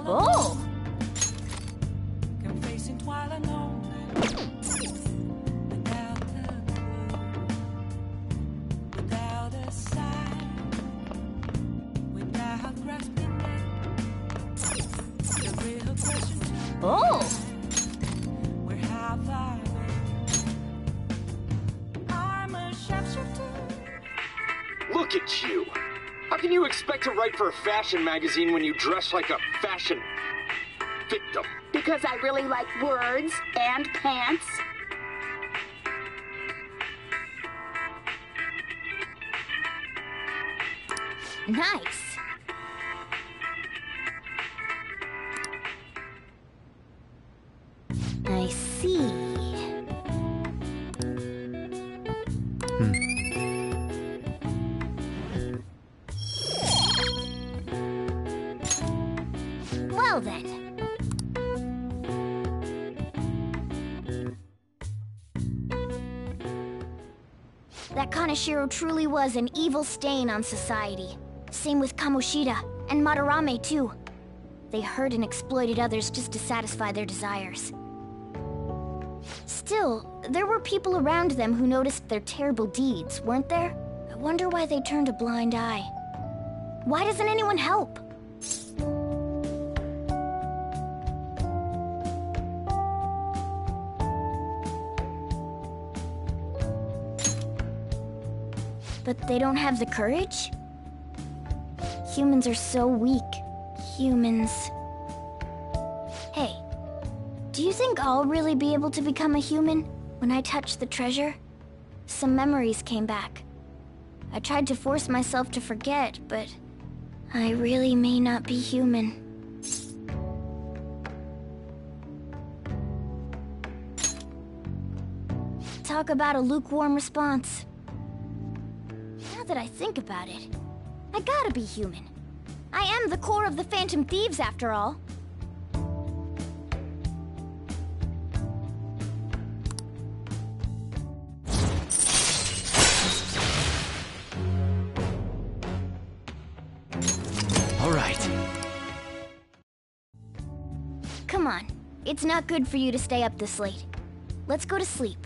Oh! Oh! Look at you! How can you expect to write for a fashion magazine when you dress like a fashion victim? Because I really like words and pants. Nice. I see. Well then. That Kaneshiro truly was an evil stain on society. Same with Kamoshida, and Madarame too. They hurt and exploited others just to satisfy their desires. Still, there were people around them who noticed their terrible deeds, weren't there? I wonder why they turned a blind eye. Why doesn't anyone help? But they don't have the courage? Humans are so weak. Humans. Hey, do you think I'll really be able to become a human when I touch the treasure? Some memories came back. I tried to force myself to forget, but I really may not be human. Talk about a lukewarm response. Now that I think about it, I gotta be human. I am the core of the Phantom Thieves, after all. All right. Come on. It's not good for you to stay up this late. Let's go to sleep.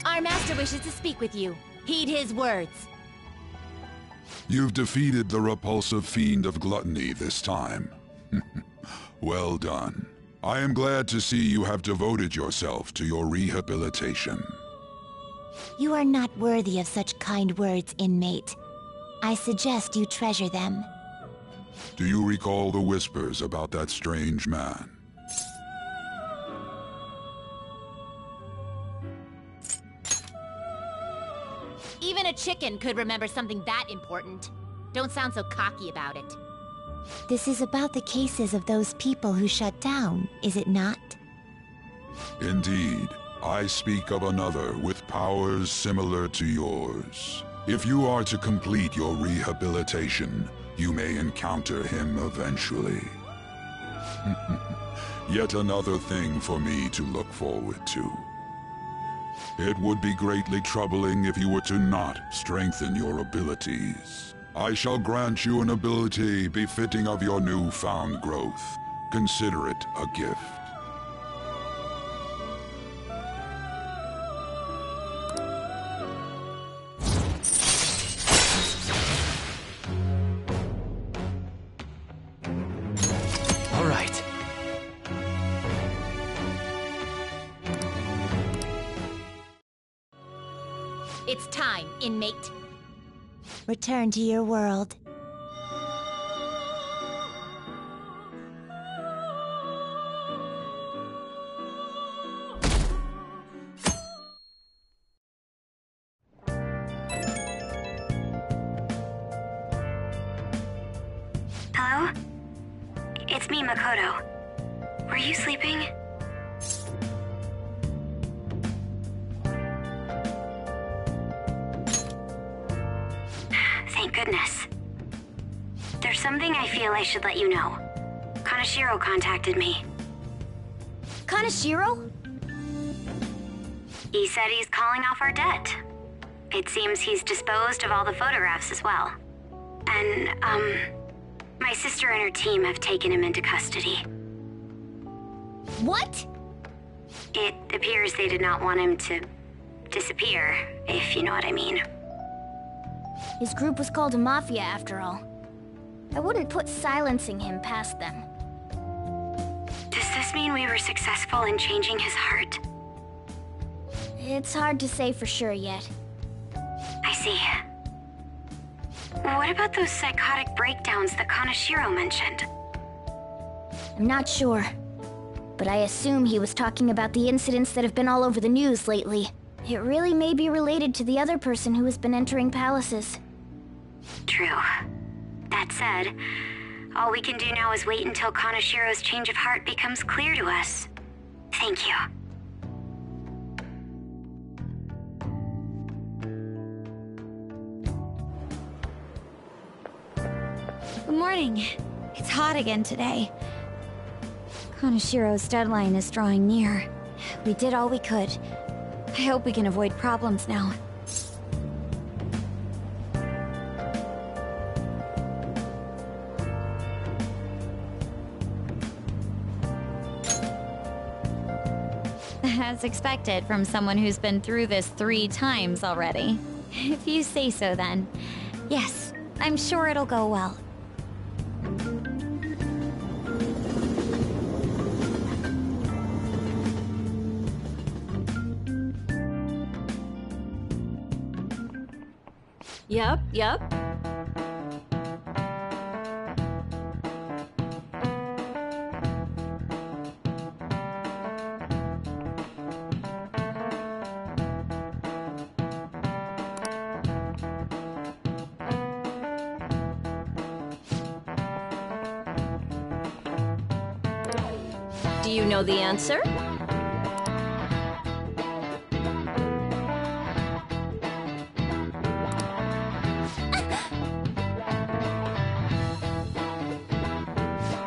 Our master wishes to speak with you. Heed his words. You've defeated the repulsive fiend of gluttony this time. Well done. I am glad to see you have devoted yourself to your rehabilitation. You are not worthy of such kind words, inmate. I suggest you treasure them. Do you recall the whispers about that strange man? Even a chicken could remember something that important. Don't sound so cocky about it. This is about the cases of those people who shut down, is it not? Indeed. I speak of another with powers similar to yours. If you are to complete your rehabilitation, you may encounter him eventually. Yet another thing for me to look forward to. It would be greatly troubling if you were to not strengthen your abilities. I shall grant you an ability befitting of your newfound growth. Consider it a gift. All right. It's time, inmate. Return to your world. Hello? It's me, Makoto. Were you sleeping? goodness. There's something I feel I should let you know. Kaneshiro contacted me. Kaneshiro? He said he's calling off our debt. It seems he's disposed of all the photographs as well. And, my sister and her team have taken him into custody. What? It appears they did not want him to disappear, if you know what I mean. His group was called a mafia after all. I wouldn't put silencing him past them. Does this mean we were successful in changing his heart? It's hard to say for sure yet. I see. What about those psychotic breakdowns that Kaneshiro mentioned? I'm not sure. But I assume he was talking about the incidents that have been all over the news lately. It really may be related to the other person who has been entering palaces. True. That said, all we can do now is wait until Kaneshiro's change of heart becomes clear to us. Thank you. Good morning. It's hot again today. Kaneshiro's deadline is drawing near. We did all we could. I hope we can avoid problems now. As expected from someone who's been through this 3 times already. If you say so, then. Yes, I'm sure it'll go well. Yep. Do you know the answer?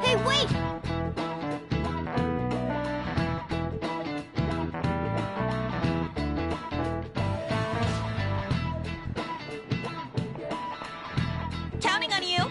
Hey, wait! Counting on you.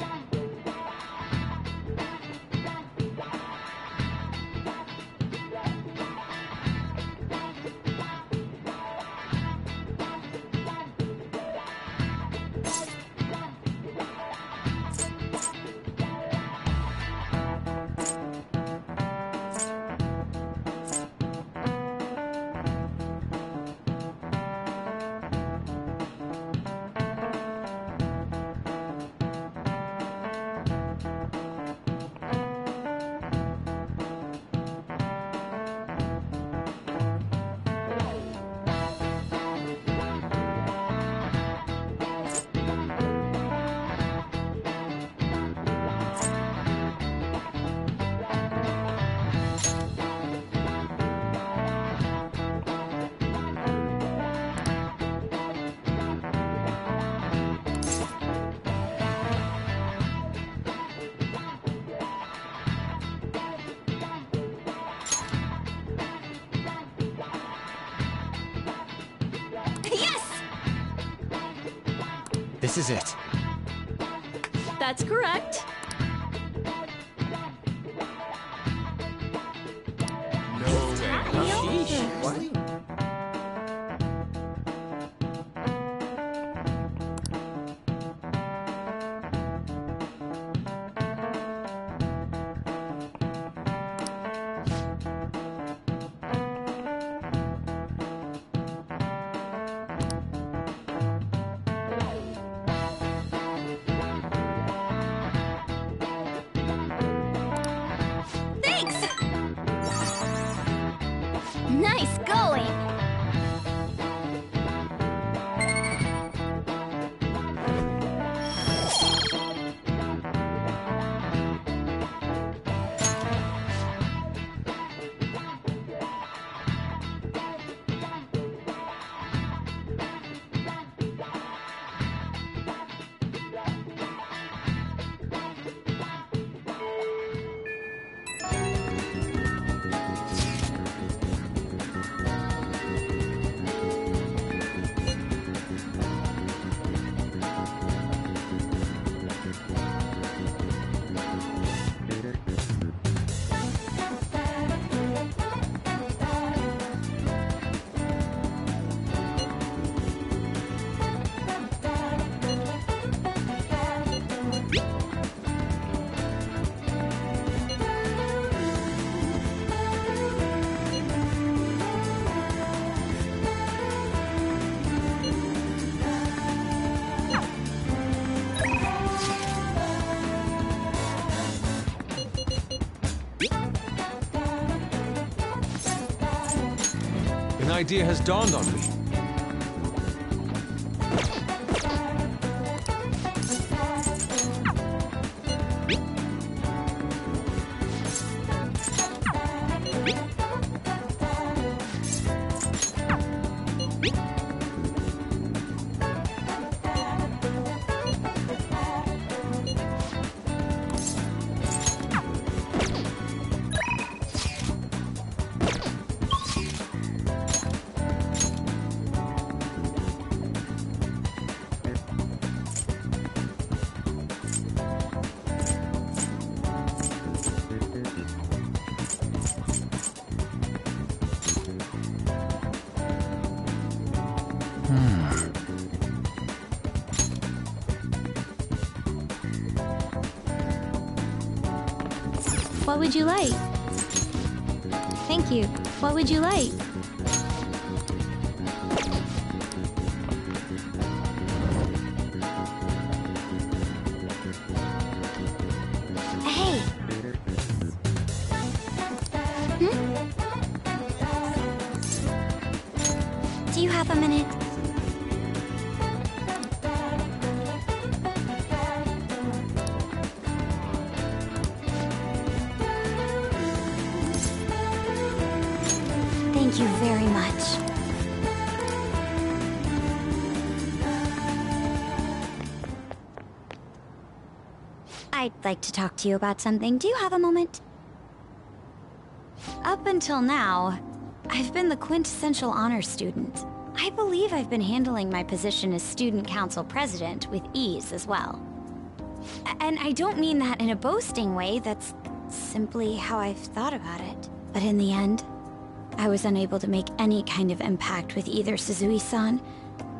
This is it. That's correct. No way. Sheesh. What? Nice going! An idea has dawned on me. What would you like? Thank you. What would you like? Hey! Do you have a minute? Thank you very much. I'd like to talk to you about something. Do you have a moment? Up until now, I've been the quintessential honor student. I believe I've been handling my position as student council president with ease as well. And I don't mean that in a boasting way, that's simply how I've thought about it. But in the end, I was unable to make any kind of impact with either Suzui-san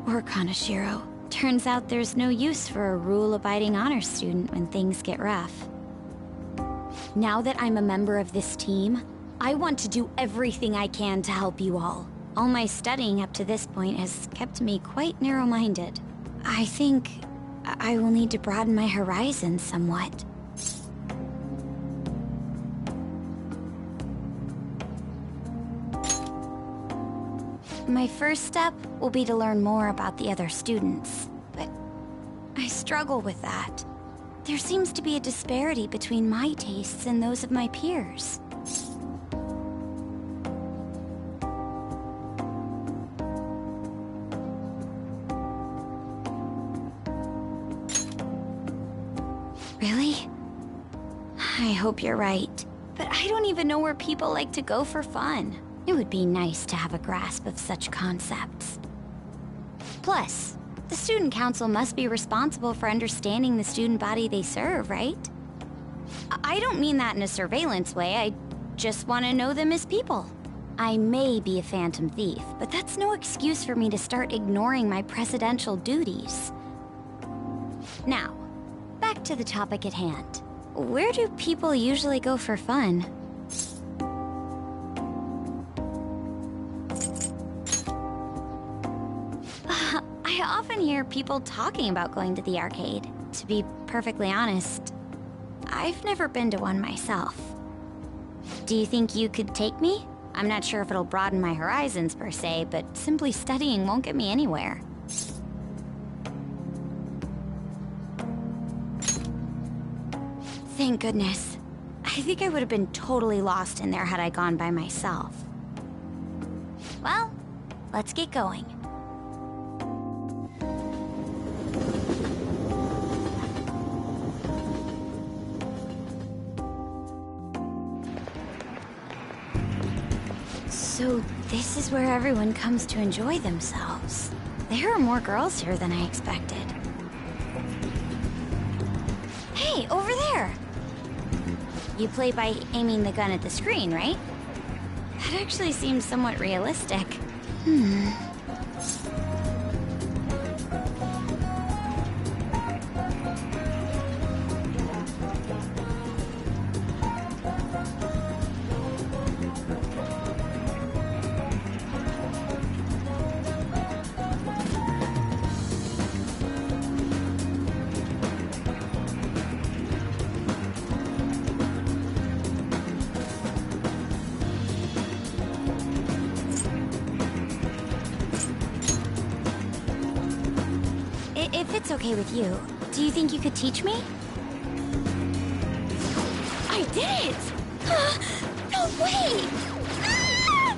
or Kaneshiro. Turns out there's no use for a rule-abiding honor student when things get rough. Now that I'm a member of this team, I want to do everything I can to help you all. All my studying up to this point has kept me quite narrow-minded. I think I will need to broaden my horizons somewhat. My first step will be to learn more about the other students, but I struggle with that. There seems to be a disparity between my tastes and those of my peers. Really? I hope you're right. But I don't even know where people like to go for fun. It would be nice to have a grasp of such concepts. Plus, the student council must be responsible for understanding the student body they serve, right? I don't mean that in a surveillance way, I just want to know them as people. I may be a phantom thief, but that's no excuse for me to start ignoring my presidential duties. Now, back to the topic at hand. Where do people usually go for fun? I often hear people talking about going to the arcade. To be perfectly honest, I've never been to one myself. Do you think you could take me? I'm not sure if it'll broaden my horizons per se, but simply studying won't get me anywhere. Thank goodness. I think I would have been totally lost in there had I gone by myself. Well, let's get going. So this is where everyone comes to enjoy themselves. There are more girls here than I expected. Hey, over there! You play by aiming the gun at the screen, right? That actually seems somewhat realistic. it's okay with you, do you think you could teach me? I did it! No way! Ah!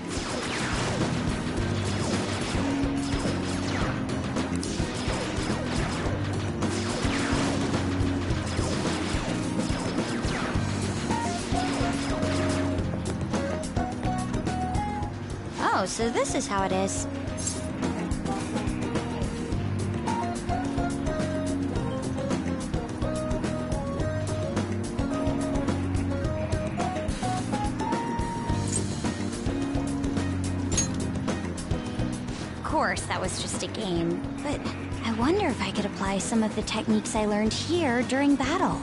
Oh, so this is how it is. Of course, that was just a game, but I wonder if I could apply some of the techniques I learned here during battle.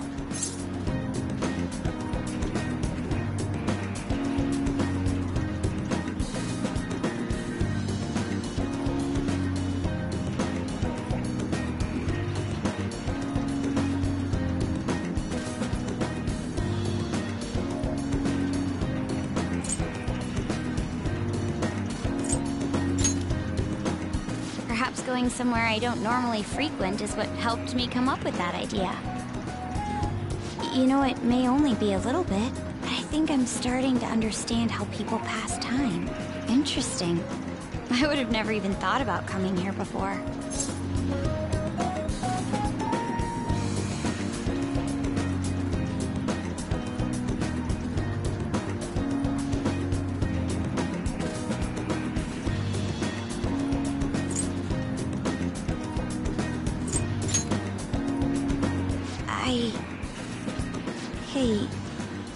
Perhaps going somewhere I don't normally frequent is what helped me come up with that idea. You know, it may only be a little bit, but I think I'm starting to understand how people pass time. Interesting. I would have never even thought about coming here before. Hey,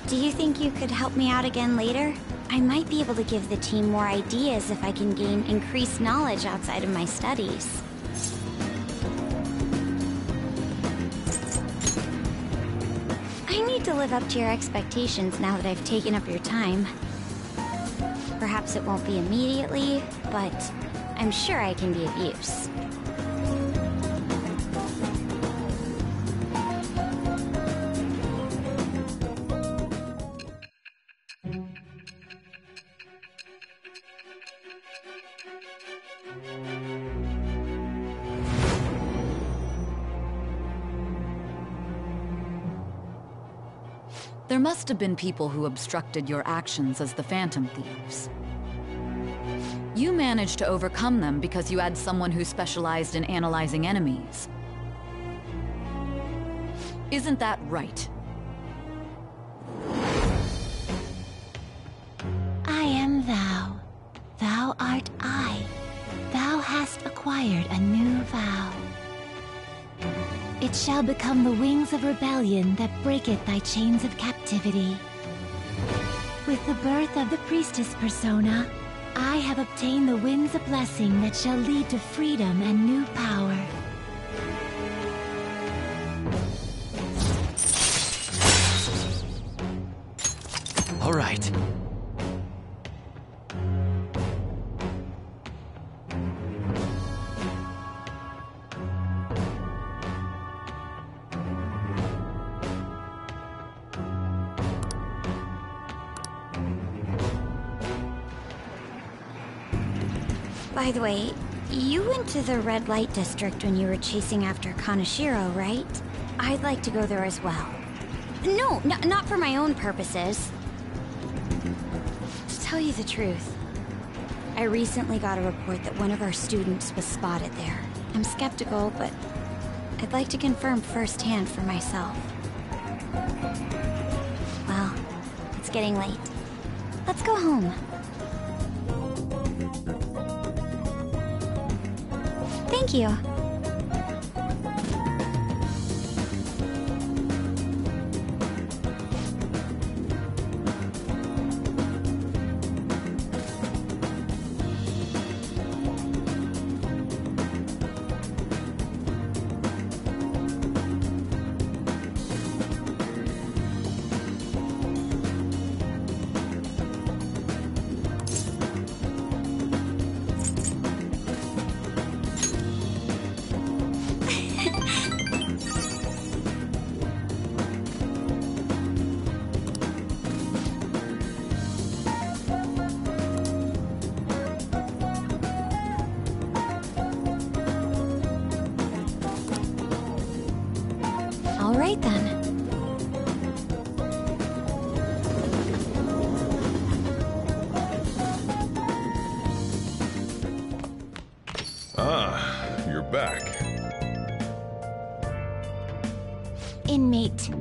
do you think you could help me out again later? I might be able to give the team more ideas if I can gain increased knowledge outside of my studies. I need to live up to your expectations now that I've taken up your time. Perhaps it won't be immediately, but I'm sure I can be of use. There must have been people who obstructed your actions as the Phantom Thieves. You managed to overcome them because you had someone who specialized in analyzing enemies. Isn't that right? I am thou. Thou art I. Thou hast acquired a new vow. It shall become the wings of rebellion that breaketh thy chains of captivity. With the birth of the priestess persona, I have obtained the winds of blessing that shall lead to freedom and new power. All right. By the way, you went to the red light district when you were chasing after Kaneshiro, right? I'd like to go there as well. No, not for my own purposes. To tell you the truth, I recently got a report that one of our students was spotted there. I'm skeptical, but I'd like to confirm firsthand for myself. Well, it's getting late. Let's go home. Thank you. All right then. Ah, you're back. Inmate.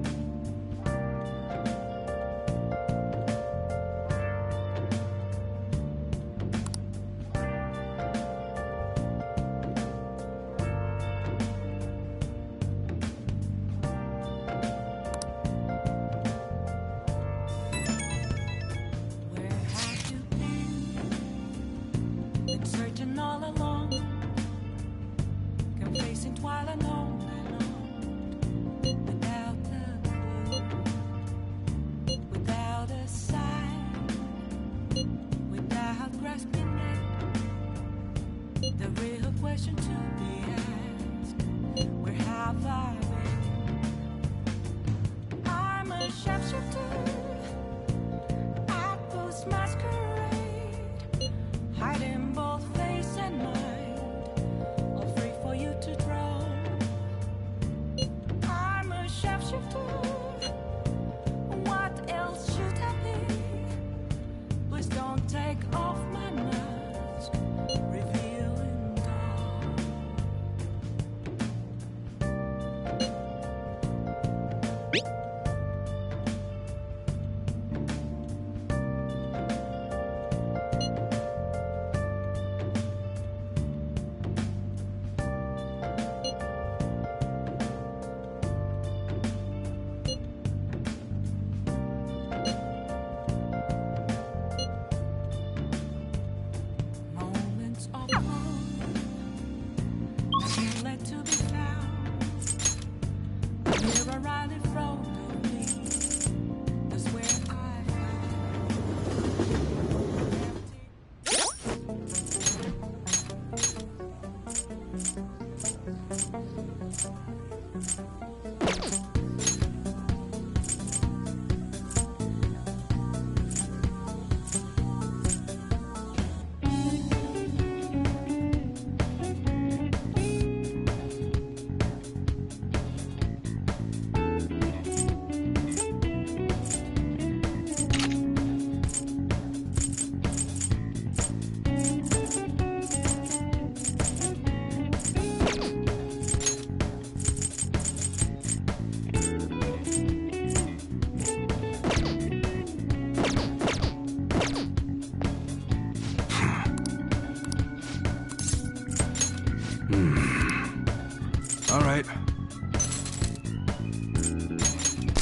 All right.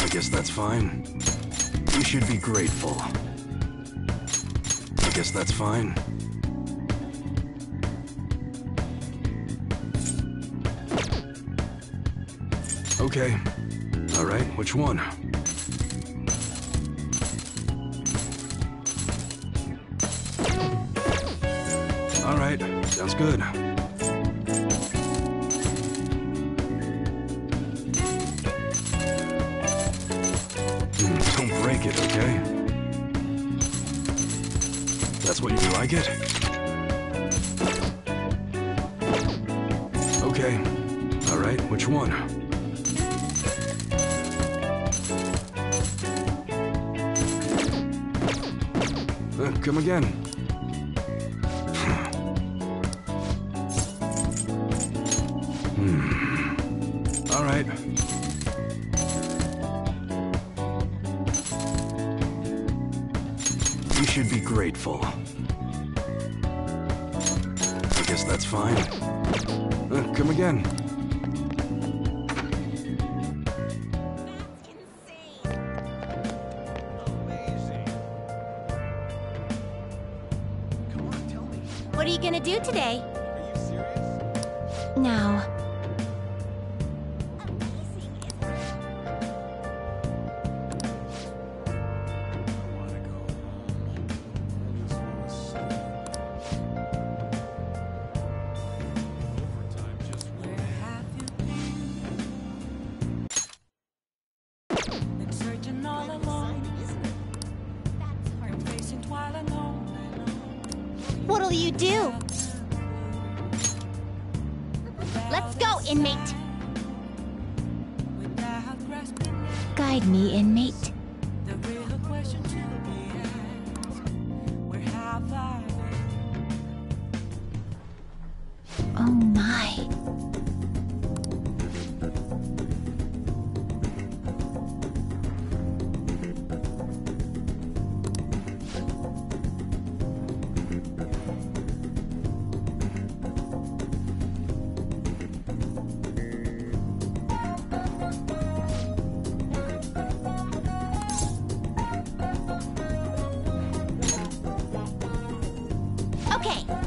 I guess that's fine. You should be grateful. I guess that's fine. Okay. All right, which one? All right, sounds good. Don't break it, okay? That's what you like it? Okay. All right, which one? Come again. All right. You should be grateful. I guess that's fine. Come again. What are you gonna do today? Are you serious? Now. What'll you do? Let's go, inmate. guide me, inmate. Oh my. Okay.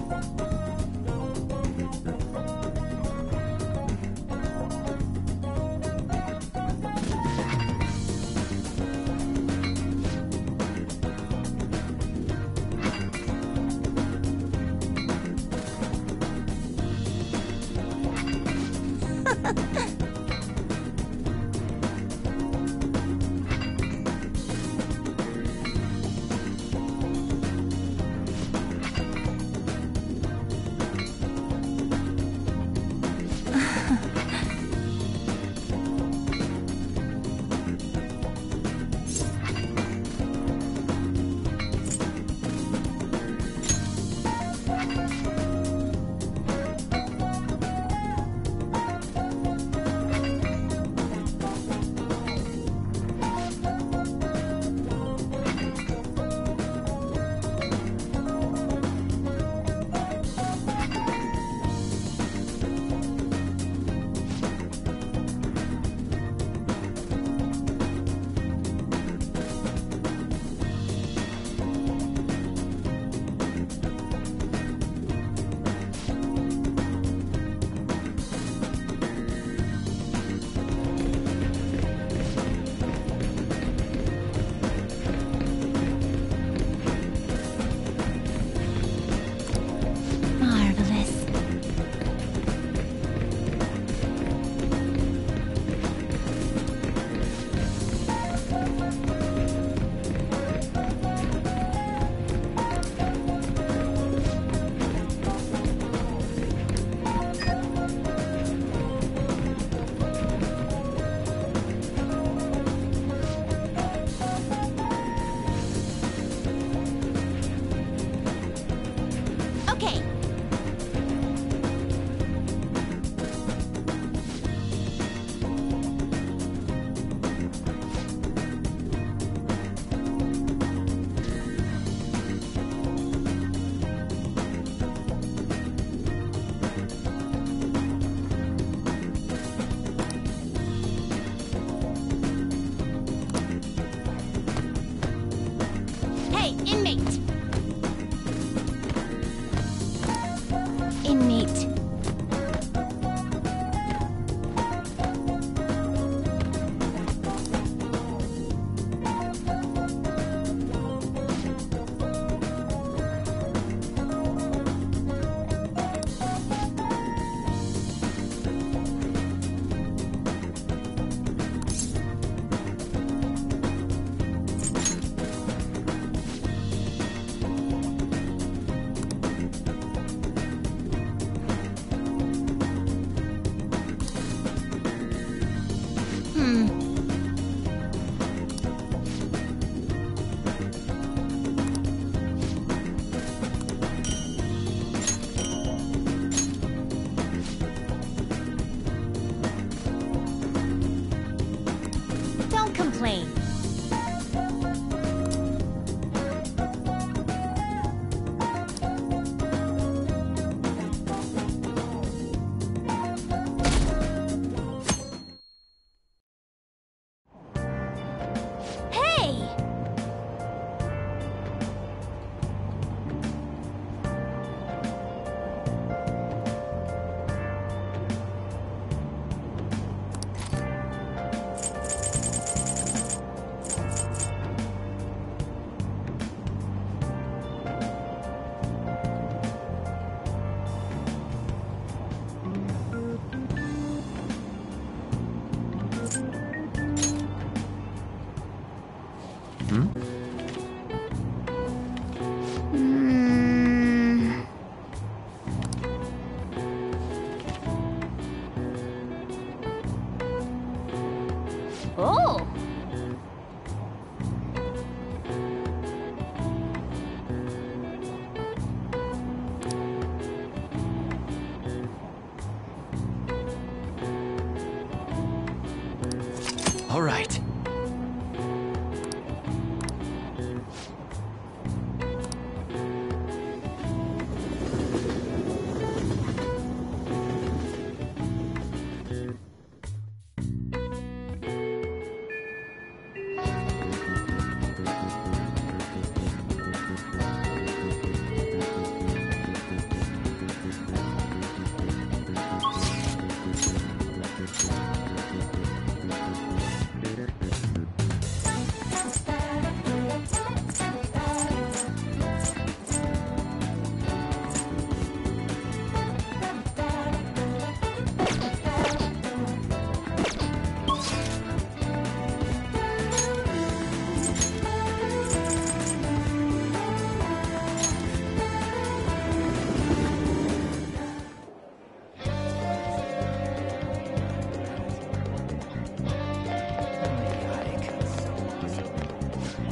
All right.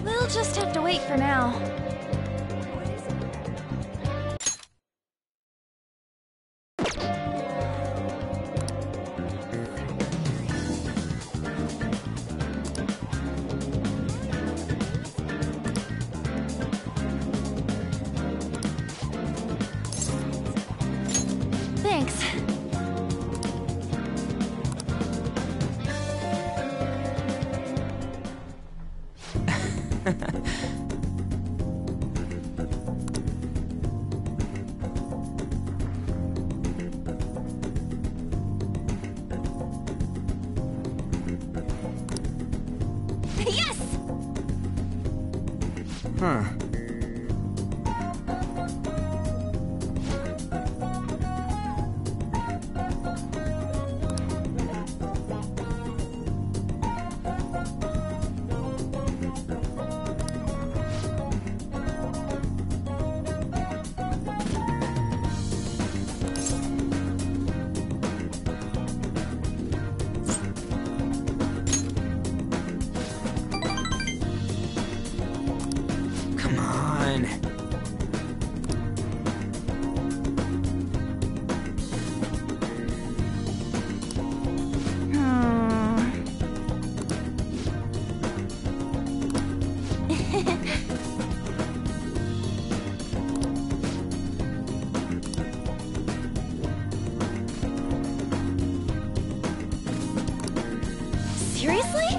We'll just have to wait for now. Thanks. Yes! Huh. Come on. Seriously?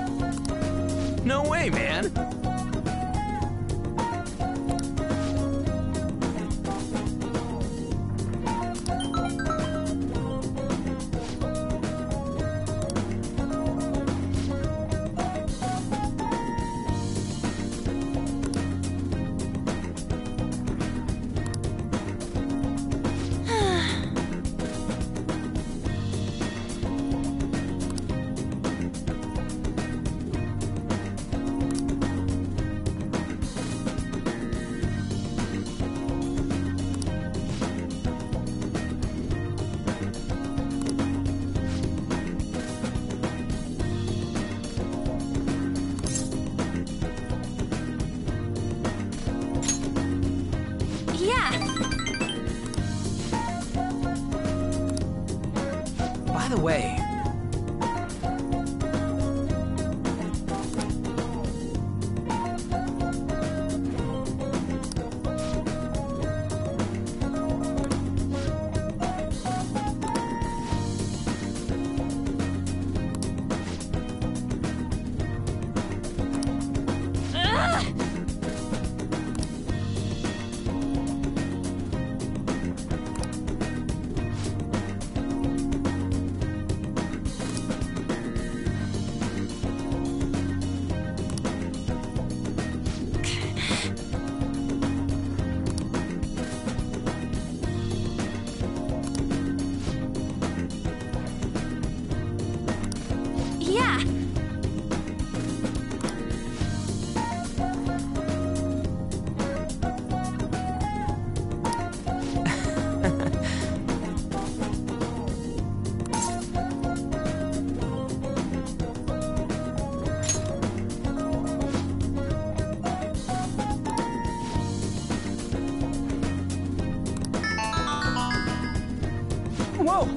No way, man. By the way, whoa!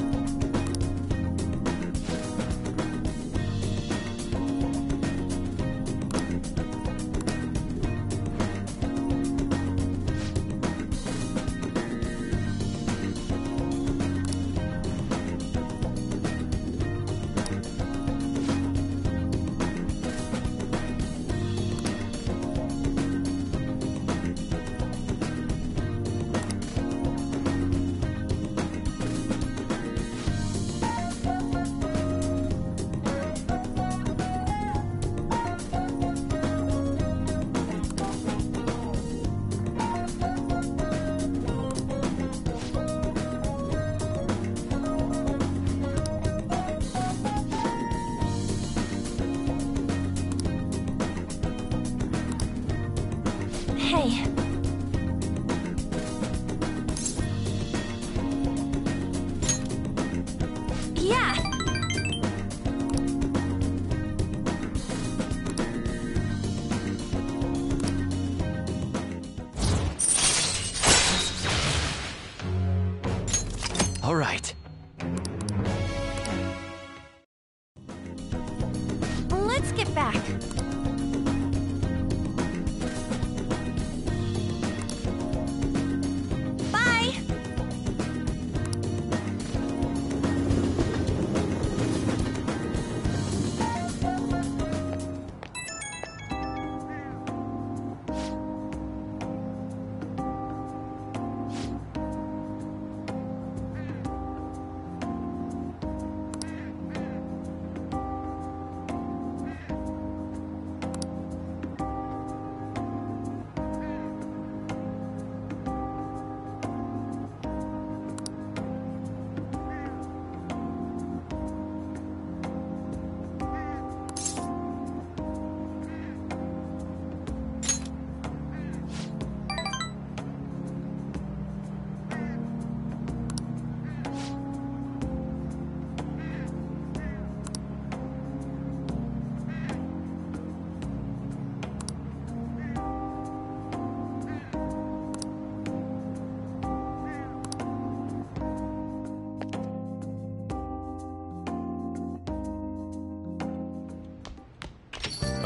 All right. Let's get back. Bye!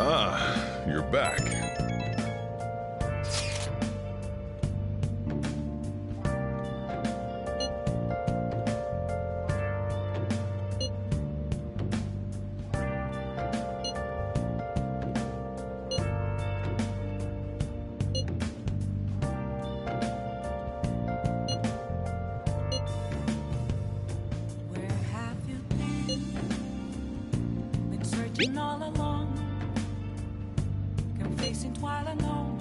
Ah, you're back. All along, confessing while alone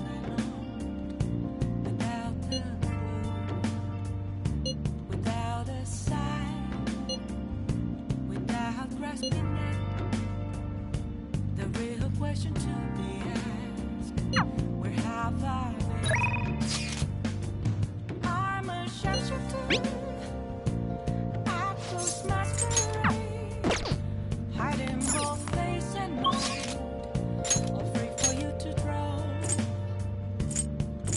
without a clue, without a sign, without grasping it. The real question to be asked: where have I been? I'm a shapeshifter, actor's masquerade, hiding both. All free for you to draw.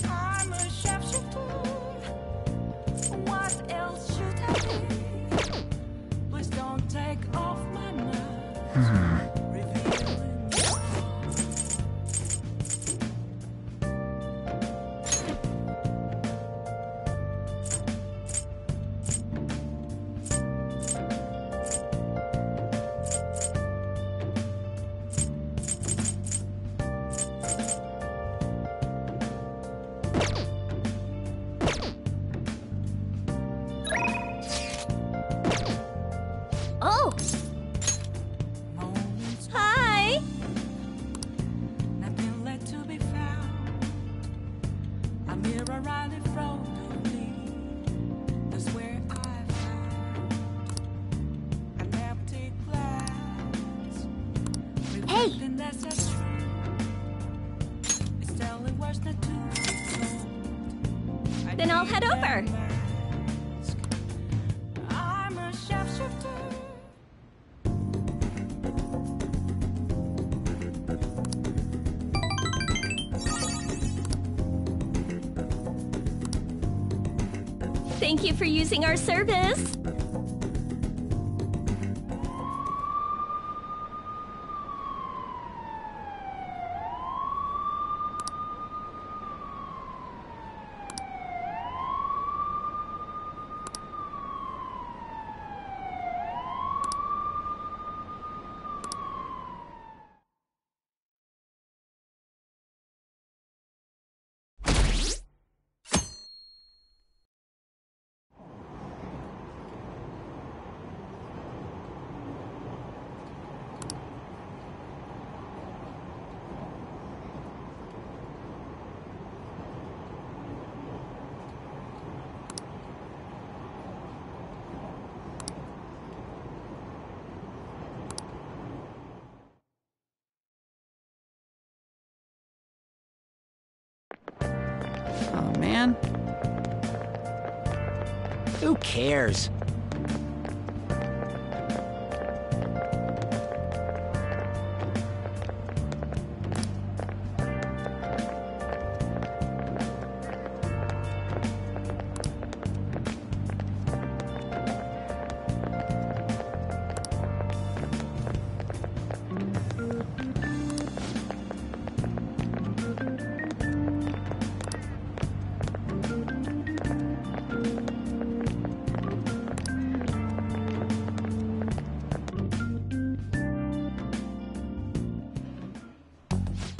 I'm a shapeshifter. What else should I be? Please don't take off my mask. Revealing Then I'll head over. I'm a shapeshifter. Thank you for using our service. Oh, man. Who cares?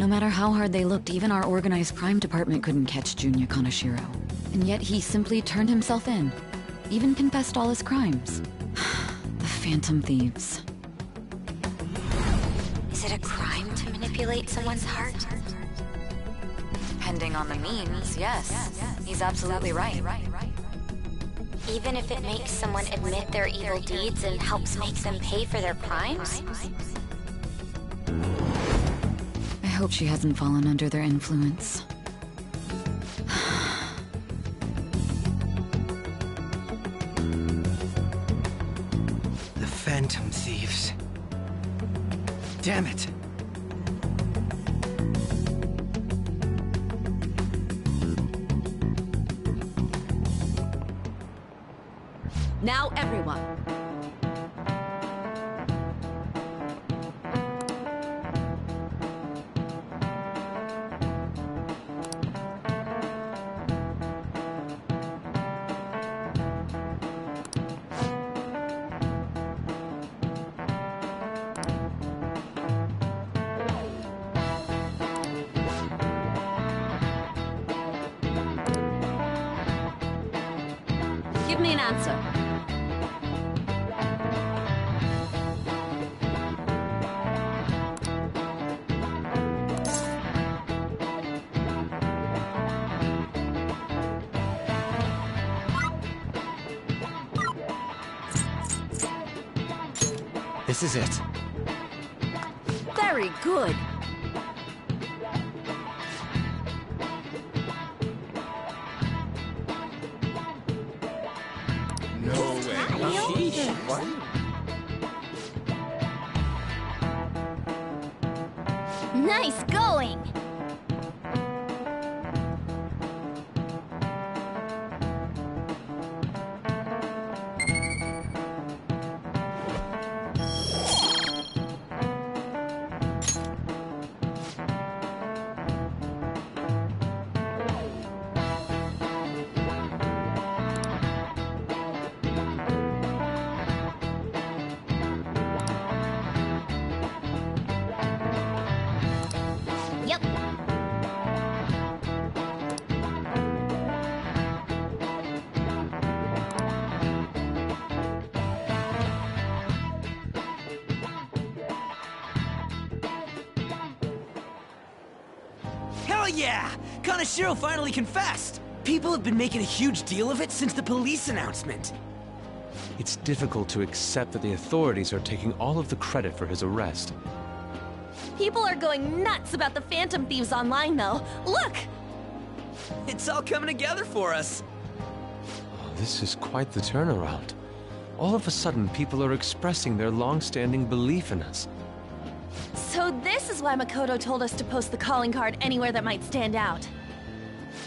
No matter how hard they looked, even our organized crime department couldn't catch Junya Kaneshiro. And yet he simply turned himself in. Even confessed all his crimes. The Phantom Thieves. Is it a crime to manipulate someone's heart? Depending on the means, yes. He's absolutely right. Even if it makes someone admit their evil deeds and helps make them pay for their crimes? I hope she hasn't fallen under their influence. The Phantom Thieves. Damn it. Now everyone. Give me an answer. This is it. Very good. No way. What? Nice going! Yep. Hell yeah! Kaneshiro finally confessed! People have been making a huge deal of it since the police announcement. It's difficult to accept that the authorities are taking all of the credit for his arrest. People are going nuts about the Phantom Thieves online, though. Look! It's all coming together for us. Oh, this is quite the turnaround. All of a sudden, people are expressing their long-standing belief in us. So this is why Makoto told us to post the calling card anywhere that might stand out.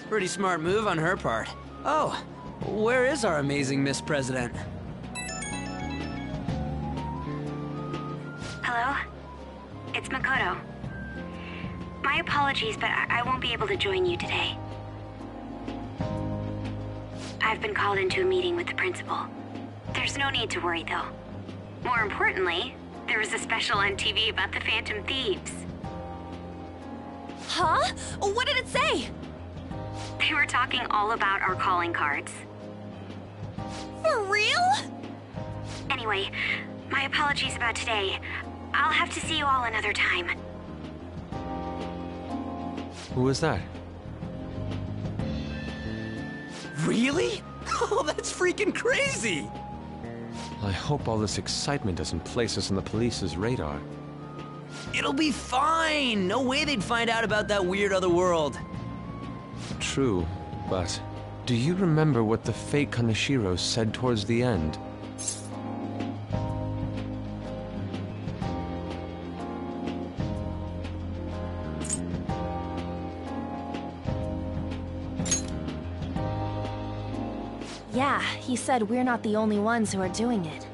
Pretty smart move on her part. Oh, where is our amazing Miss President? Hello? It's Makoto. My apologies, but I won't be able to join you today. I've been called into a meeting with the principal. There's no need to worry, though. More importantly, there was a special on TV about the Phantom Thieves. Huh? What did it say? They were talking all about our calling cards. For real? Anyway, my apologies about today. I'll have to see you all another time. Who was that? Really? Oh, that's freaking crazy! I hope all this excitement doesn't place us on the police's radar. It'll be fine! No way they'd find out about that weird other world. True, but do you remember what the fake Kaneshiro said towards the end? Yeah, he said we're not the only ones who are doing it.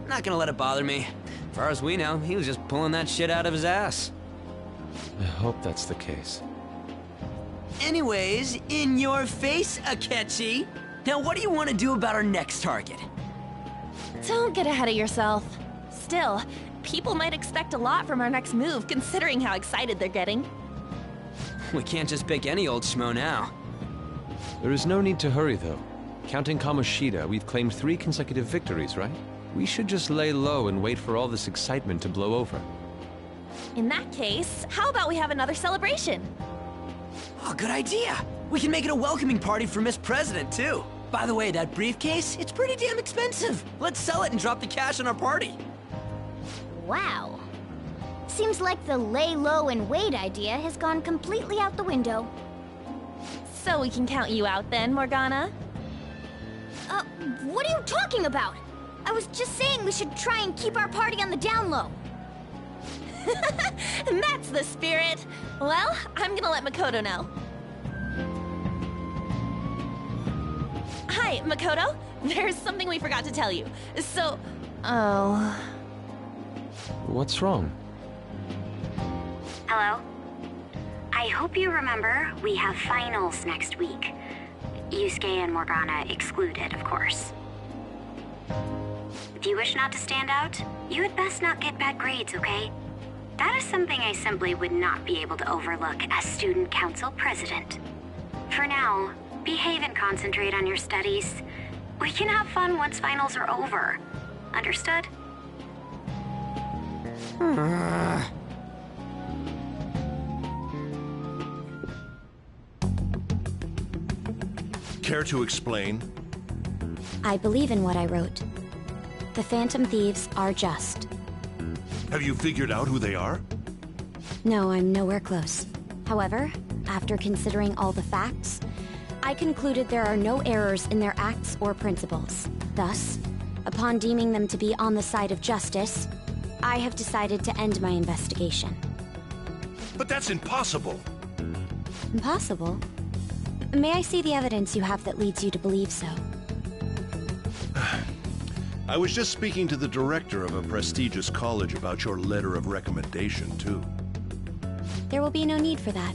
Not gonna let it bother me. As far as we know, he was just pulling that shit out of his ass. I hope that's the case. Anyways, in your face, Akechi. Now what do you want to do about our next target? Don't get ahead of yourself. Still, people might expect a lot from our next move, considering how excited they're getting. We can't just pick any old schmo now. There is no need to hurry, though. Counting Kamoshida, we've claimed 3 consecutive victories, right? We should just lay low and wait for all this excitement to blow over. In that case, how about we have another celebration? Oh, good idea! We can make it a welcoming party for Miss President, too. By the way, that briefcase, it's pretty damn expensive. Let's sell it and drop the cash on our party. Wow. Seems like the lay low and wait idea has gone completely out the window. So we can count you out then, Morgana? What are you talking about? I was just saying we should try and keep our party on the down low. That's the spirit. Well, I'm gonna let Makoto know. Hi, Makoto. There's something we forgot to tell you. So, What's wrong? Hello? I hope you remember we have finals next week. Yusuke and Morgana excluded, of course. If you wish not to stand out, you had best not get bad grades, okay? That is something I simply would not be able to overlook as student council president. For now, behave and concentrate on your studies. We can have fun once finals are over. Understood? Care to explain? I believe in what I wrote. The Phantom Thieves are just. Have you figured out who they are? No, I'm nowhere close. However, after considering all the facts, I concluded there are no errors in their acts or principles. Thus, upon deeming them to be on the side of justice, I have decided to end my investigation. But that's impossible! Impossible? May I see the evidence you have that leads you to believe so? I was just speaking to the director of a prestigious college about your letter of recommendation, too. There will be no need for that.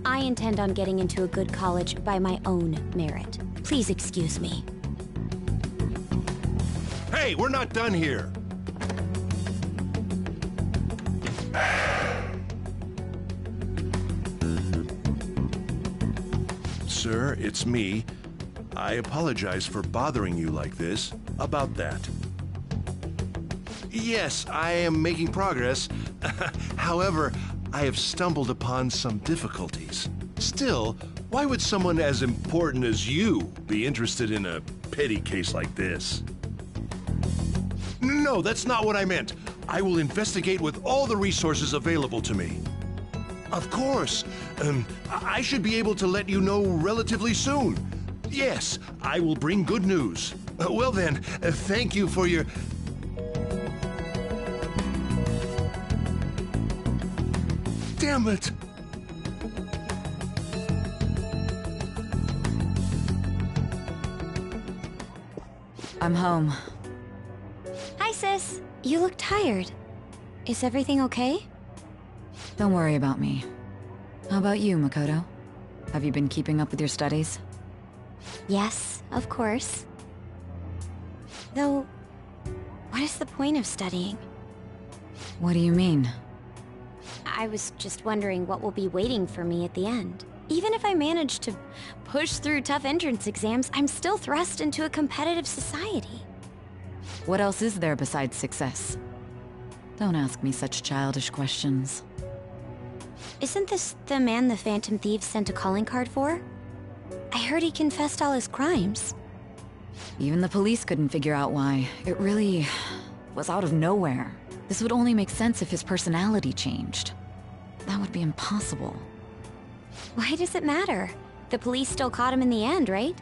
I intend on getting into a good college by my own merit. Please excuse me. Hey, we're not done here! Sir, it's me. I apologize for bothering you like this. About that. Yes, I am making progress. However, I have stumbled upon some difficulties. Still, why would someone as important as you be interested in a petty case like this? No, that's not what I meant. I will investigate with all the resources available to me. Of course. I should be able to let you know relatively soon. Yes, I will bring good news. Well then, thank you for your... Damn it! I'm home. Hi, sis. You look tired. Is everything okay? Don't worry about me. How about you, Makoto? Have you been keeping up with your studies? Yes, of course. Though, what is the point of studying? What do you mean? I was just wondering what will be waiting for me at the end. Even if I manage to push through tough entrance exams, I'm still thrust into a competitive society. What else is there besides success? Don't ask me such childish questions. Isn't this the man the Phantom Thieves sent a calling card for? I heard he confessed all his crimes. Even the police couldn't figure out why. It really was out of nowhere. This would only make sense if his personality changed. That would be impossible. Why does it matter? The police still caught him in the end, right?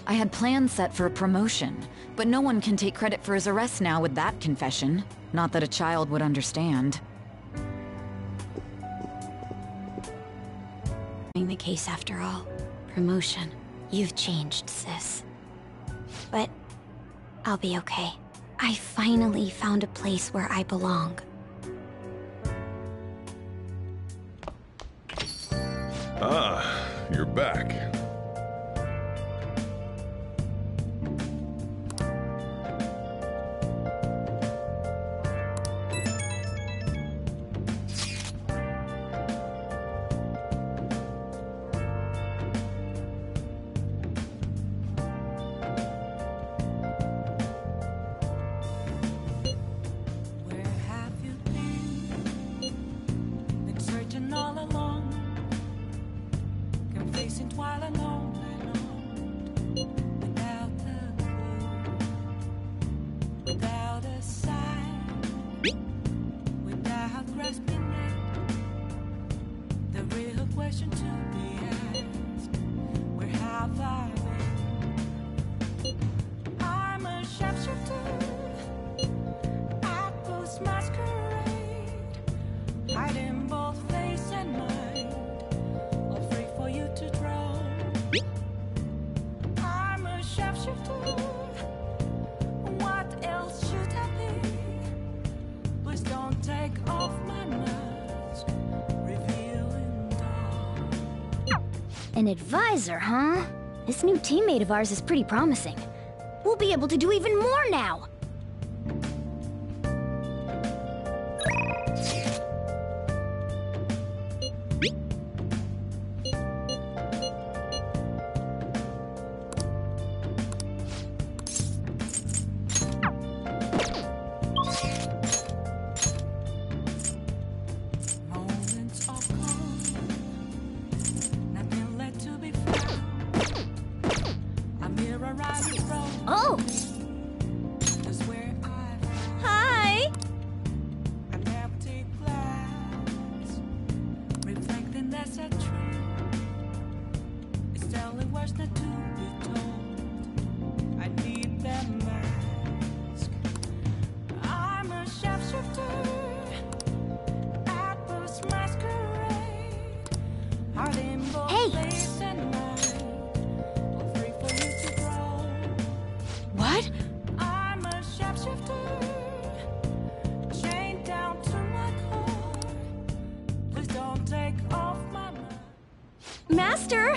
I had plans set for a promotion, but no one can take credit for his arrest now with that confession. Not that a child would understand. The case after all. Promotion. You've changed, sis. But I'll be okay. I finally found a place where I belong. Ah, you're back. An advisor, huh? This new teammate of ours is pretty promising. We'll be able to do even more now! Moments of calm, nothing left to be found. A mirror right in front. Oh! Is where Hi! an empty glass, reflecting that's a truth. It's telling words not to be told. I need that mask. I'm a shapeshifter at this masquerade. Heart in both place and night, all free for you to grow. What? I'm a shapeshifter, chained down to my core. Please don't take off my mind. Master!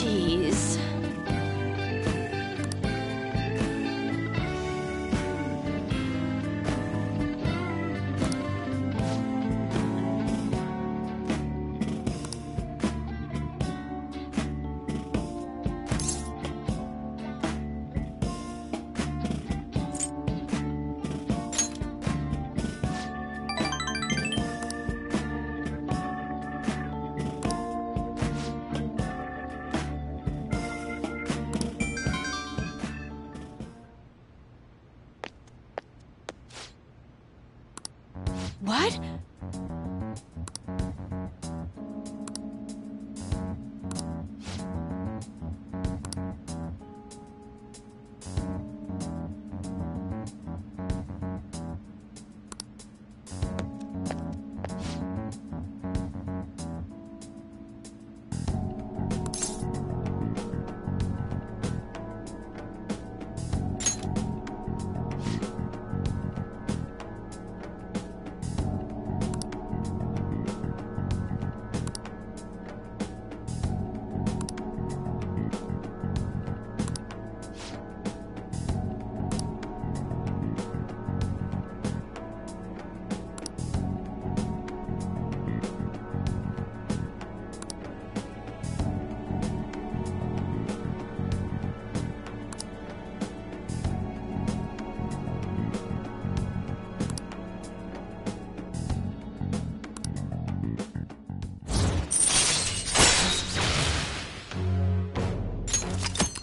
Jeez. What?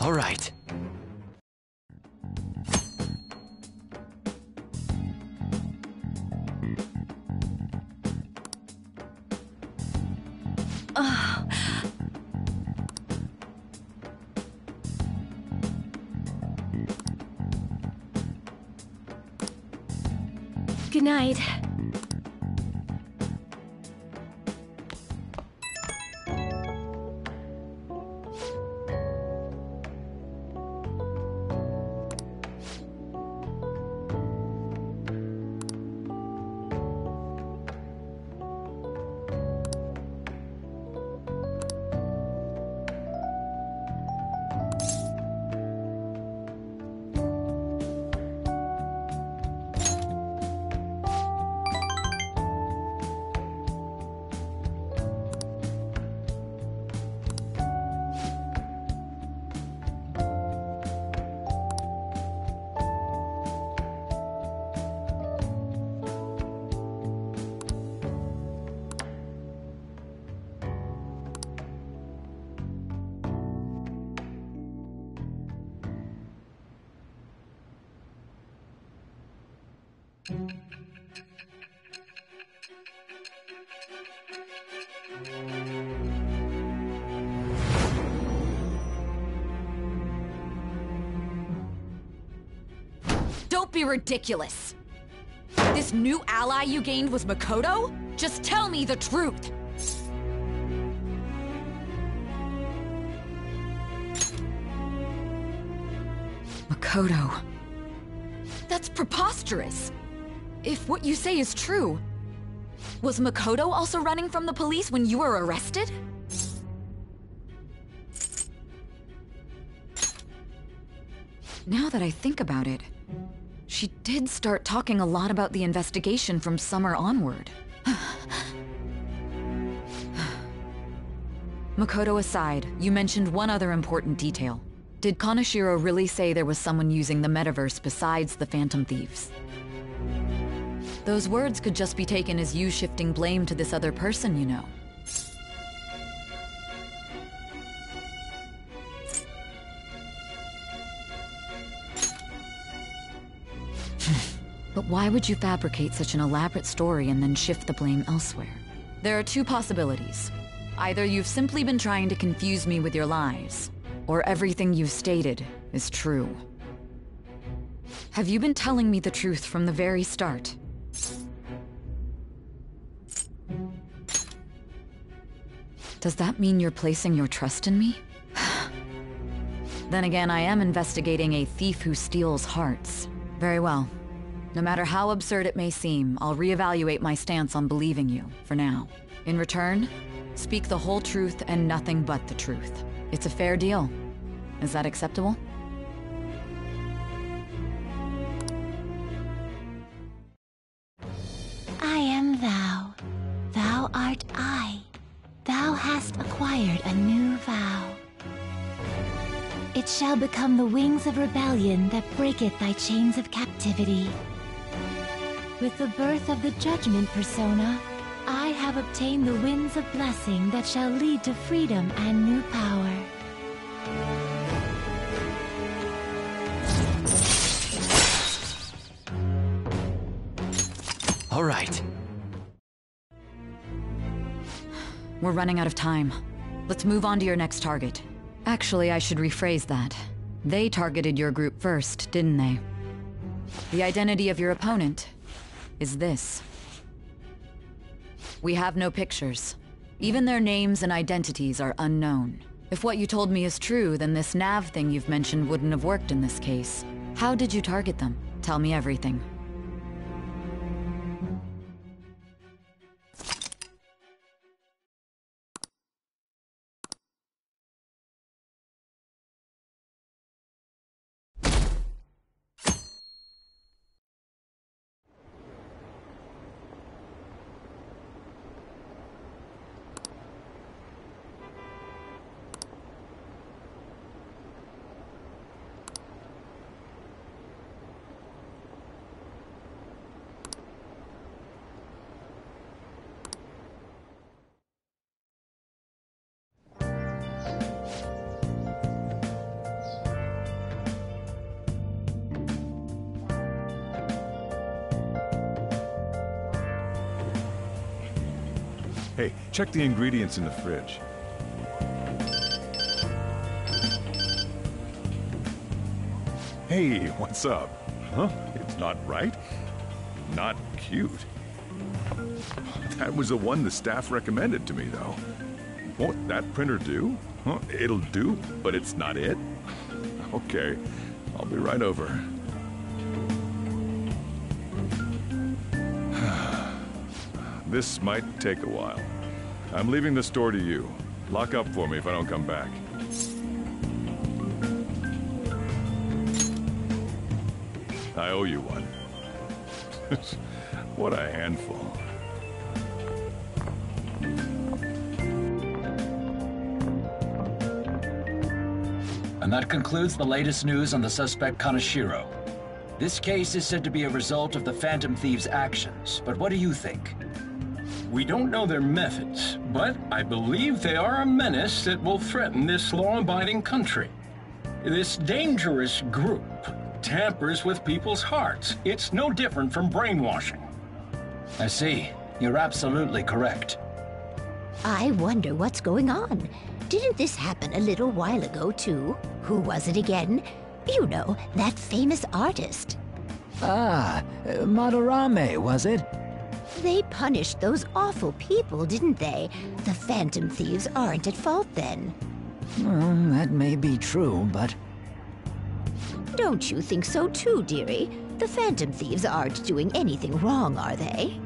All right. Good night. Don't be ridiculous. This new ally you gained was Makoto? Just tell me the truth. Makoto. That's preposterous. If what you say is true, was Makoto also running from the police when you were arrested? Now that I think about it, she did start talking a lot about the investigation from summer onward. Makoto aside, you mentioned one other important detail. Did Kaneshiro really say there was someone using the metaverse besides the Phantom Thieves? Those words could just be taken as you shifting blame to this other person, you know. But why would you fabricate such an elaborate story and then shift the blame elsewhere? There are two possibilities. Either you've simply been trying to confuse me with your lies, or everything you've stated is true. Have you been telling me the truth from the very start? Does that mean you're placing your trust in me? Then again, I am investigating a thief who steals hearts. Very well. No matter how absurd it may seem, I'll reevaluate my stance on believing you, for now. In return, speak the whole truth and nothing but the truth. It's a fair deal. Is that acceptable? I am thou. Thou art I. Thou hast acquired a new vow. It shall become the wings of rebellion that breaketh thy chains of captivity. With the birth of the judgment persona, I have obtained the winds of blessing that shall lead to freedom and new power. All right. We're running out of time. Let's move on to your next target. Actually, I should rephrase that. They targeted your group first, didn't they? The identity of your opponent is this. We have no pictures. Even their names and identities are unknown. If what you told me is true, then this nav thing you've mentioned wouldn't have worked in this case. How did you target them? Tell me everything. Hey, check the ingredients in the fridge. Hey, what's up? Huh? It's not right? Not cute. That was the one the staff recommended to me, though. Won't that printer do? Huh? It'll do, but it's not it? Okay, I'll be right over. This might take a while. I'm leaving the store to you. Lock up for me if I don't come back. I owe you one. What a handful. And that concludes the latest news on the suspect Kaneshiro. This case is said to be a result of the Phantom Thieves' actions, but what do you think? We don't know their methods, but I believe they are a menace that will threaten this law-abiding country. This dangerous group tampers with people's hearts. It's no different from brainwashing. I see. You're absolutely correct. I wonder what's going on. Didn't this happen a little while ago, too? Who was it again? You know, that famous artist. Ah, Madarame, was it? They punished those awful people, didn't they? The Phantom Thieves aren't at fault then. Well, that may be true, but... Don't you think so too, dearie? The Phantom Thieves aren't doing anything wrong, are they?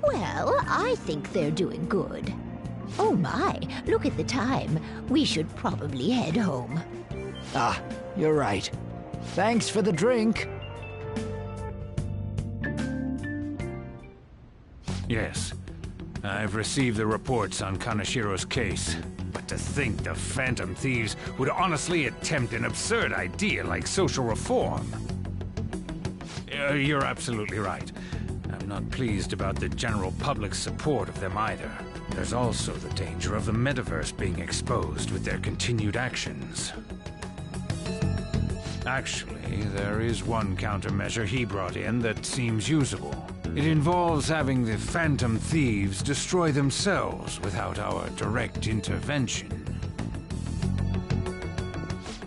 Well, I think they're doing good. Oh my, look at the time. We should probably head home. Ah, you're right. Thanks for the drink. Yes, I've received the reports on Kanashiro's case. But to think the Phantom Thieves would honestly attempt an absurd idea like social reform. You're absolutely right. I'm not pleased about the general public's support of them either. There's also the danger of the metaverse being exposed with their continued actions. Actually, there is one countermeasure he brought in that seems usable. It involves having the Phantom Thieves destroy themselves without our direct intervention.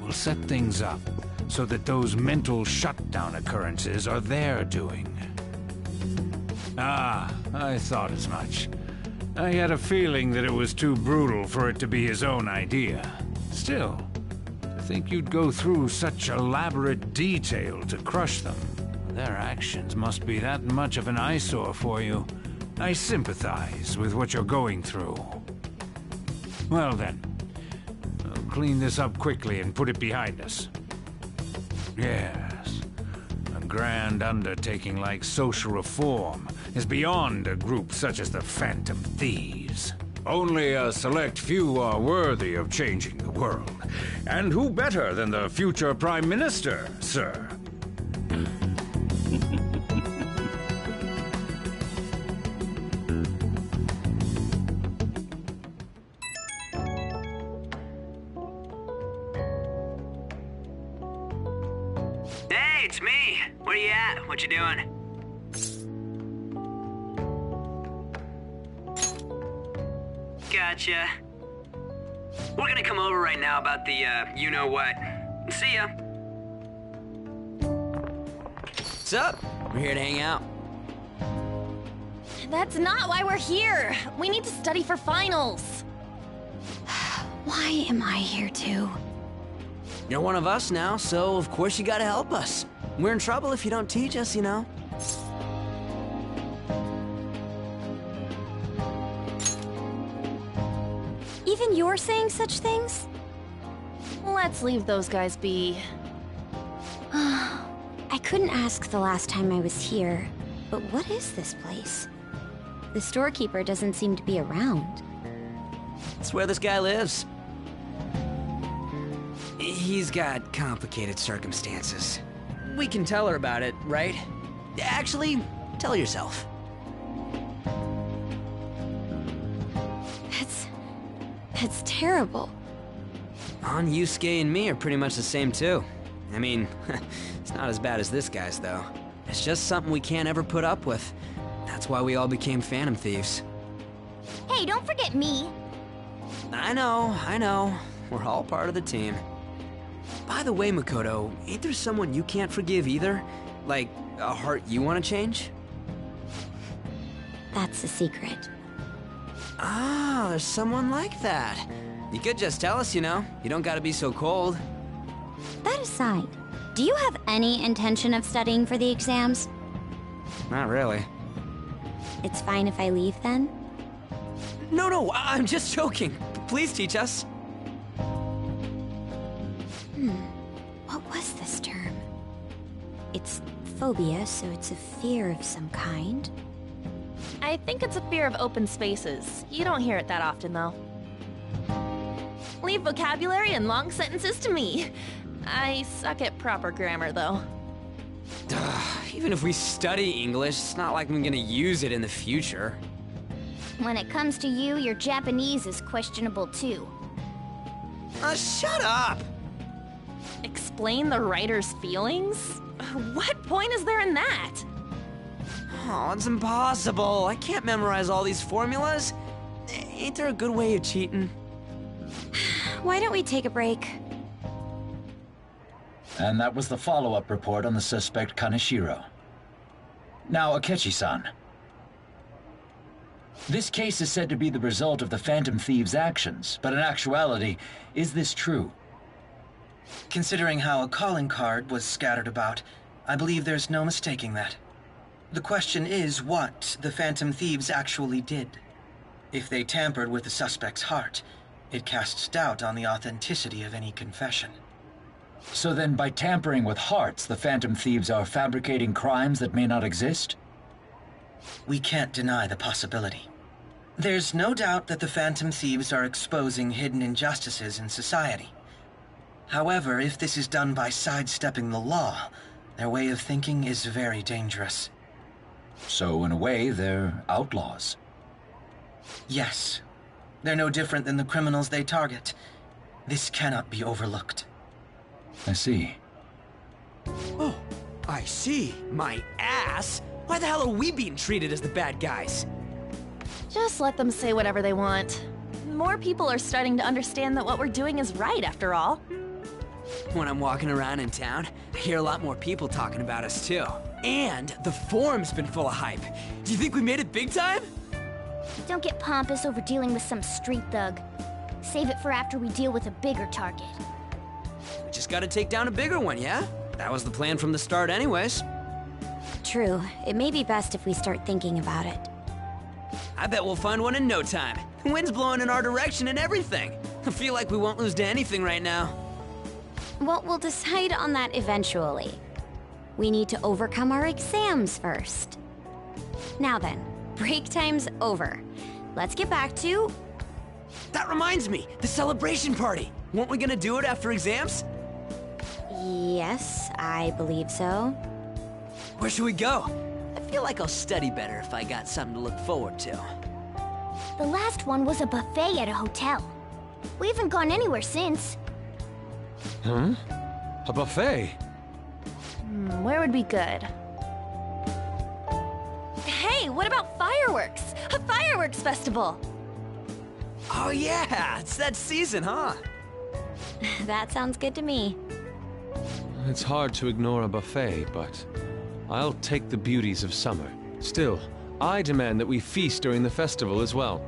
We'll set things up so that those mental shutdown occurrences are their doing. Ah, I thought as much. I had a feeling that it was too brutal for it to be his own idea. Still, to think you'd go through such elaborate detail to crush them. Their actions must be that much of an eyesore for you. I sympathize with what you're going through. Well then, I'll clean this up quickly and put it behind us. Yes, a grand undertaking like social reform is beyond a group such as the Phantom Thieves. Only a select few are worthy of changing the world. And who better than the future Prime Minister, sir? Hey, it's me. Where you at? What you doing? Gotcha. We're gonna come over right now about the, you-know-what. See ya. What's up? We're here to hang out. That's not why we're here. We need to study for finals. Why am I here too? You're one of us now, so of course you gotta help us. We're in trouble if you don't teach us, you know. Even you're saying such things? Let's leave those guys be. I couldn't ask the last time I was here, but what is this place? The storekeeper doesn't seem to be around. It's where this guy lives. He's got complicated circumstances. We can tell her about it, right? Actually, tell yourself. That's terrible. Yusuke and me are pretty much the same too. I mean, it's not as bad as this guy's though. It's just something we can't ever put up with. That's why we all became Phantom Thieves. Hey, don't forget me. I know. We're all part of the team. By the way, Makoto, ain't there someone you can't forgive either? Like, a heart you want to change? That's a secret. Ah, there's someone like that. You could just tell us, you know. You don't gotta be so cold. That aside, do you have any intention of studying for the exams? Not really. It's fine if I leave then? No, I'm just joking. Please teach us. What was this term? It's phobia, so it's a fear of some kind. I think it's a fear of open spaces. You don't hear it that often, though. Leave vocabulary and long sentences to me. I suck at proper grammar, though. Even if we study English, it's not like I'm gonna use it in the future. When it comes to you, your Japanese is questionable too. Shut up! Explain the writer's feelings? What point is there in that? Oh, it's impossible. I can't memorize all these formulas. Ain't there a good way of cheating? Why don't we take a break? And that was the follow-up report on the suspect Kaneshiro. Now, Akechi-san. This case is said to be the result of the Phantom Thieves' actions, but in actuality, is this true? Considering how a calling card was scattered about, I believe there's no mistaking that. The question is what the Phantom Thieves actually did. If they tampered with the suspect's heart, it casts doubt on the authenticity of any confession. So then, by tampering with hearts, the Phantom Thieves are fabricating crimes that may not exist? We can't deny the possibility. There's no doubt that the Phantom Thieves are exposing hidden injustices in society. However, if this is done by sidestepping the law, their way of thinking is very dangerous. So, in a way, they're outlaws. Yes. They're no different than the criminals they target. This cannot be overlooked. I see. Oh, I see. My ass? Why the hell are we being treated as the bad guys? Just let them say whatever they want. More people are starting to understand that what we're doing is right, after all. When I'm walking around in town, I hear a lot more people talking about us, too. And the forum's been full of hype. Do you think we made it big time? Don't get pompous over dealing with some street thug. Save it for after we deal with a bigger target. We just gotta take down a bigger one, yeah? That was the plan from the start anyways. True. It may be best if we start thinking about it. I bet we'll find one in no time. The wind's blowing in our direction and everything. I feel like we won't lose to anything right now. Well, we'll decide on that eventually. We need to overcome our exams first. Now then, break time's over. Let's get back to... That reminds me, the celebration party. Weren't we gonna do it after exams? Yes, I believe so. Where should we go? I feel like I'll study better if I got something to look forward to. The last one was a buffet at a hotel. We haven't gone anywhere since. Huh? A buffet? Where would be good? Hey, what about fireworks? A fireworks festival! Oh yeah, it's that season, huh? That sounds good to me. It's hard to ignore a buffet, but I'll take the beauties of summer. Still, I demand that we feast during the festival as well.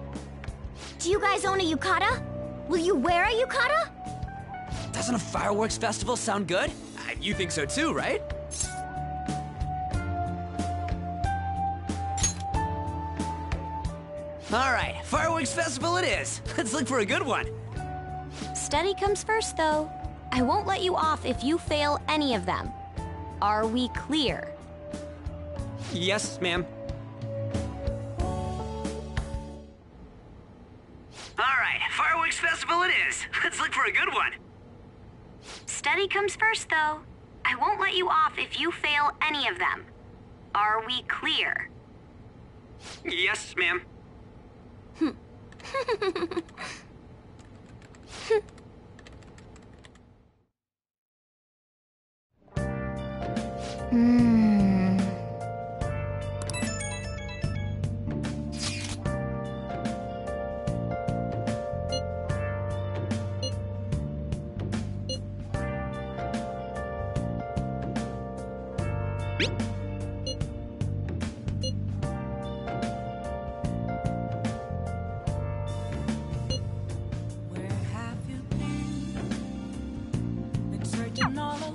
Do you guys own a yukata? Will you wear a yukata? Doesn't a fireworks festival sound good? You think so too, right? All right, fireworks festival it is. Let's look for a good one. Study comes first, though. I won't let you off if you fail any of them. Are we clear? Yes, ma'am. All right, fireworks festival it is. Let's look for a good one. Study comes first, though. I won't let you off if you fail any of them. Are we clear? Yes, ma'am.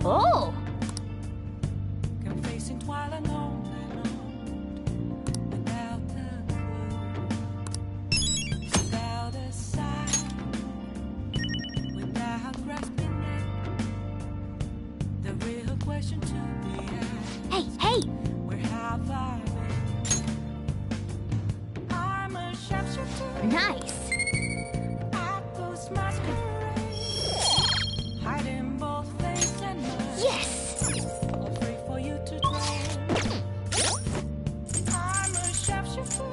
Oh! Confessing while alone without a clue, without a sign, without grasping it. The real question to be asked. Hey! Where have I been? I'm a sharpshooter. Nice! At those masquerades, hiding both face and mind. Yes! All free for you to try. I'm a sharpshooter.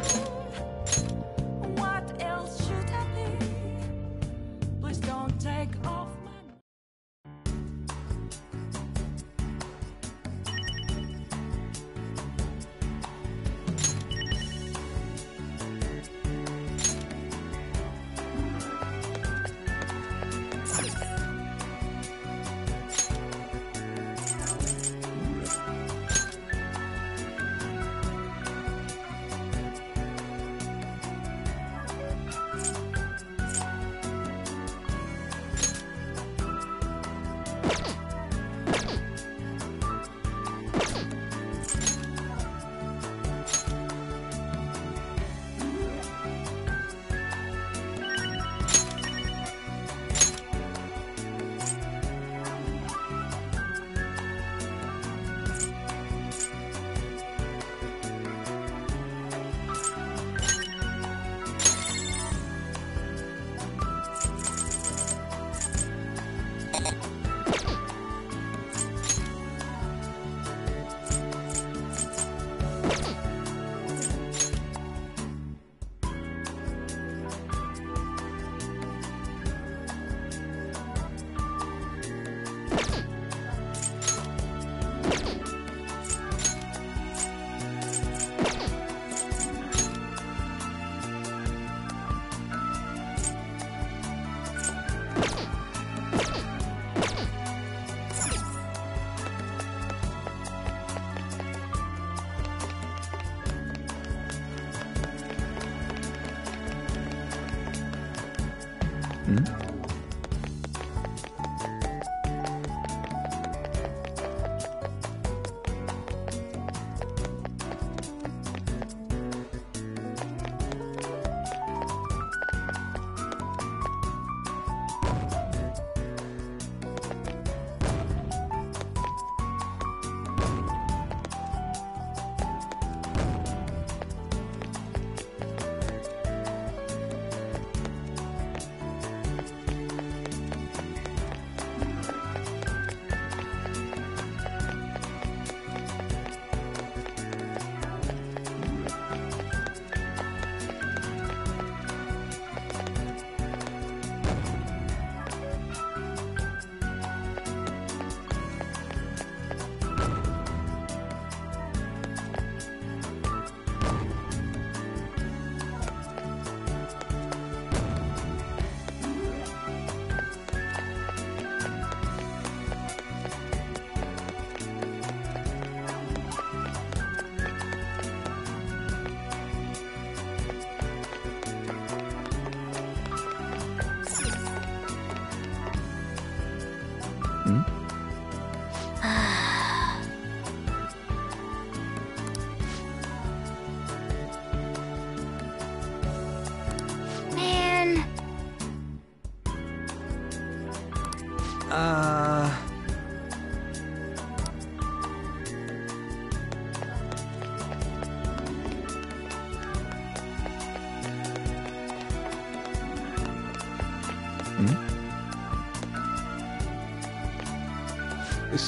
Man.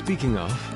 Speaking of...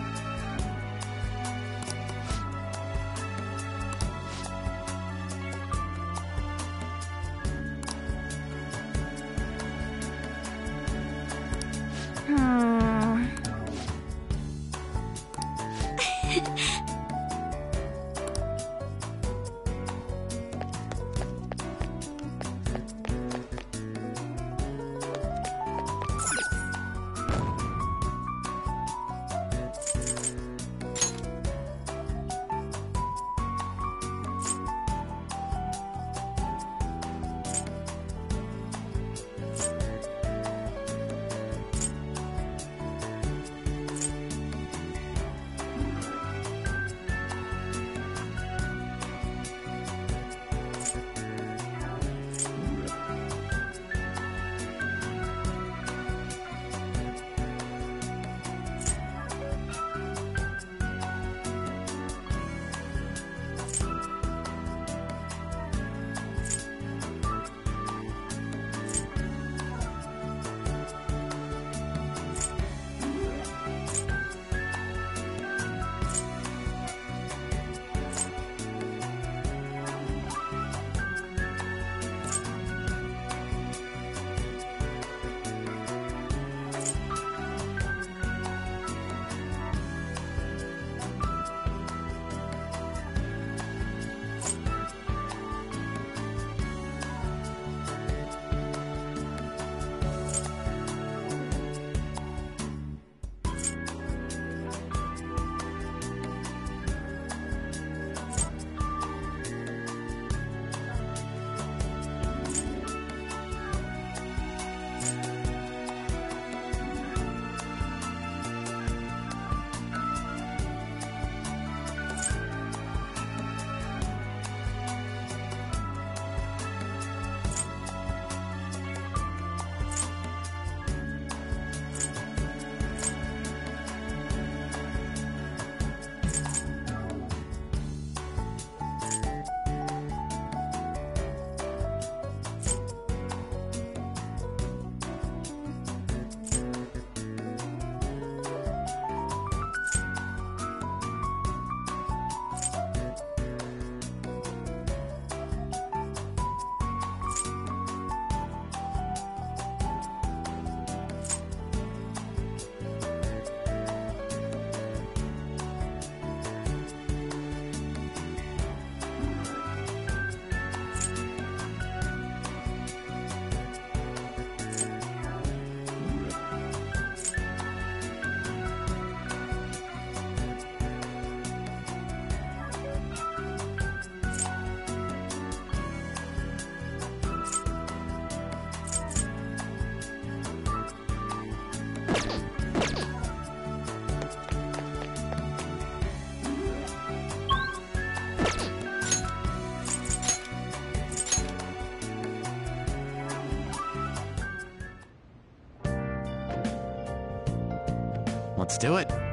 Let's do it.